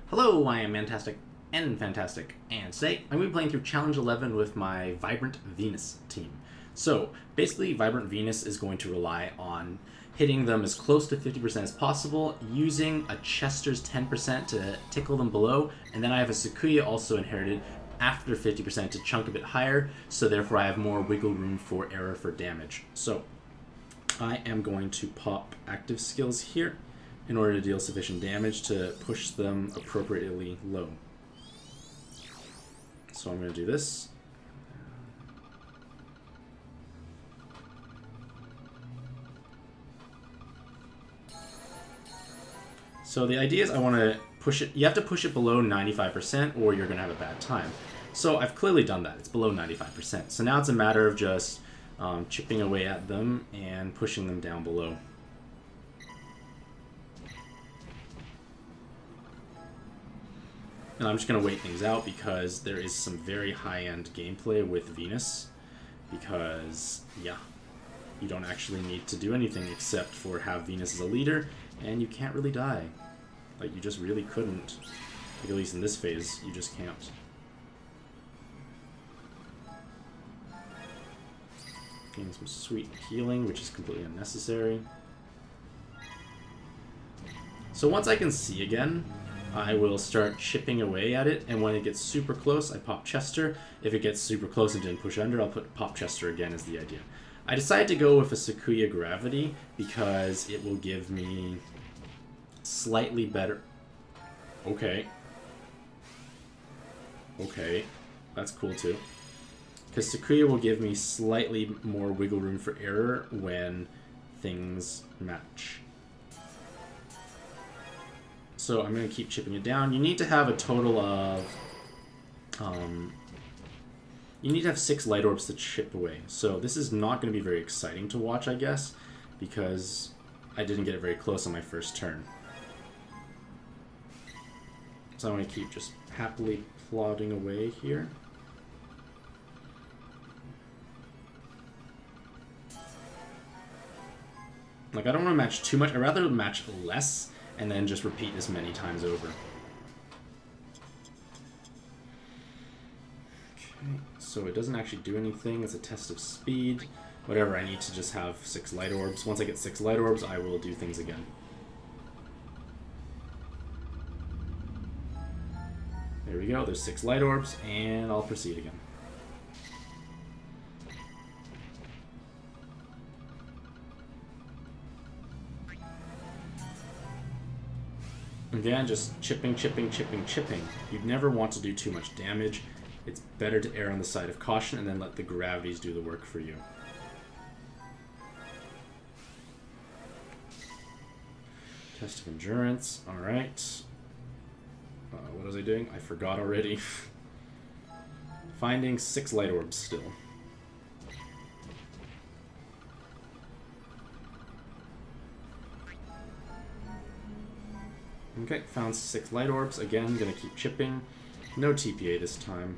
Hello, I am Mantastic and Fantastic, and today I'm going to be playing through Challenge 11 with my Vibrant Venus team. So, basically, Vibrant Venus is going to rely on hitting them as close to 50% as possible, using a Chester's 10% to tickle them below, and then I have a Sequoia also inherited after 50% to chunk a bit higher, so therefore I have more wiggle room for error for damage. So, I am going to pop active skills here in order to deal sufficient damage to push them appropriately low. So I'm going to do this. So the idea is I want to push it, you have to push it below 95% or you're going to have a bad time. So I've clearly done that, it's below 95%. So now it's a matter of just chipping away at them and pushing them down below. And I'm just going to wait things out because there is some very high-end gameplay with Venus. Because, yeah, you don't actually need to do anything except for have Venus as a leader, and you can't really die. Like, you just really couldn't. Like, at least in this phase, you just can't. Getting some sweet healing, which is completely unnecessary. So once I can see again, I will start chipping away at it, and when it gets super close, I pop Chester. If it gets super close and didn't push under, I'll pop Chester again is the idea. I decided to go with a Sequoia Gravity because it will give me slightly better... Okay. Okay. That's cool too. Because Sequoia will give me slightly more wiggle room for error when things match. So I'm going to keep chipping it down. You need to have a total of... you need to have 6 light orbs to chip away. So this is not going to be very exciting to watch, I guess, because I didn't get it very close on my first turn. So I'm going to keep just happily plodding away here. Like, I don't want to match too much. I'd rather match less and then just repeat this many times over. Okay, so it doesn't actually do anything. It's a test of speed. Whatever, I need to just have 6 light orbs. Once I get 6 light orbs, I will do things again. There we go, there's 6 light orbs, and I'll proceed again. Again, just chipping, chipping, chipping, chipping. You'd never want to do too much damage. It's better to err on the side of caution and then let the gravities do the work for you. Test of endurance. Alright. What was I doing? I forgot already. Finding 6 light orbs still. Okay, found 6 light orbs. Again, gonna keep chipping. No TPA this time.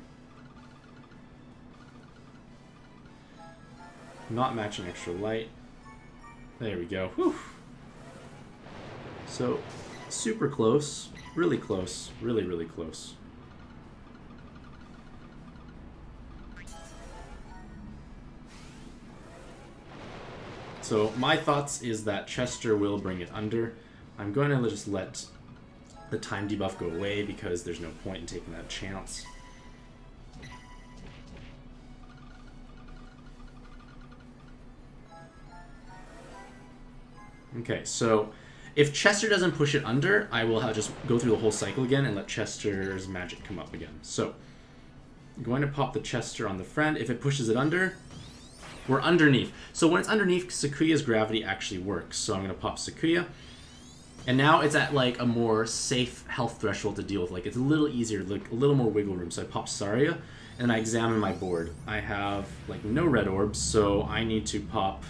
Not matching extra light. There we go. Whew. So, super close. Really close. Really, really close. So, my thoughts is that Chester will bring it under. I'm going to just let the time debuff go away because there's no point in taking that chance. Okay, so if Chester doesn't push it under, I will just go through the whole cycle again and let Chester's magic come up again. So, I'm going to pop the Chester on the friend. If it pushes it under, we're underneath. So when it's underneath, Sequoia's gravity actually works. So I'm going to pop Sequoia. And now it's at like a more safe health threshold to deal with. Like it's a little easier, like a little more wiggle room. So I pop Saria and I examine my board. I have like no red orbs, so I need to pop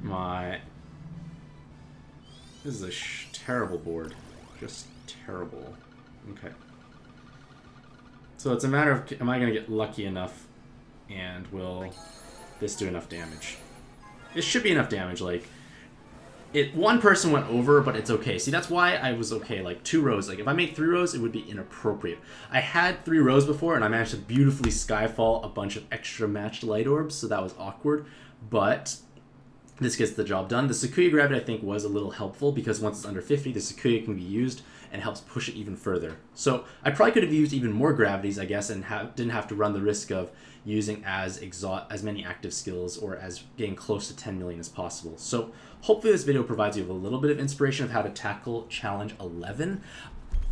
my... This is a terrible board. Just terrible. Okay. So it's a matter of, am I going to get lucky enough and will this do enough damage? It should be enough damage, like... one person went over, but it's okay. See, that's why I was okay. Like 2 rows. Like if I made 3 rows, it would be inappropriate. I had 3 rows before, and I managed to beautifully skyfall a bunch of extra matched light orbs, so that was awkward. But this gets the job done. The Sakuya gravity, I think, was a little helpful because once it's under 50, the Sakuya can be used and helps push it even further. So I probably could have used even more gravities, I guess, and didn't have to run the risk of using as many active skills or as getting close to 10 million as possible. So hopefully this video provides you with a little bit of inspiration of how to tackle Challenge 11.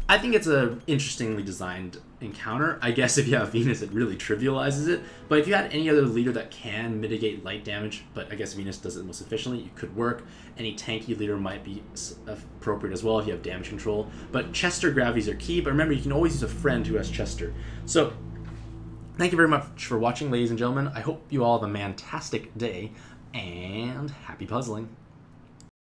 I think it's an interestingly designed encounter. I guess if you have Venus, it really trivializes it. But if you had any other leader that can mitigate light damage, but I guess Venus does it most efficiently, it could work. Any tanky leader might be appropriate as well if you have damage control. But Chester gravities are key, but remember, you can always use a friend who has Chester. So thank you very much for watching, ladies and gentlemen. I hope you all have a mantastic day, and happy puzzling.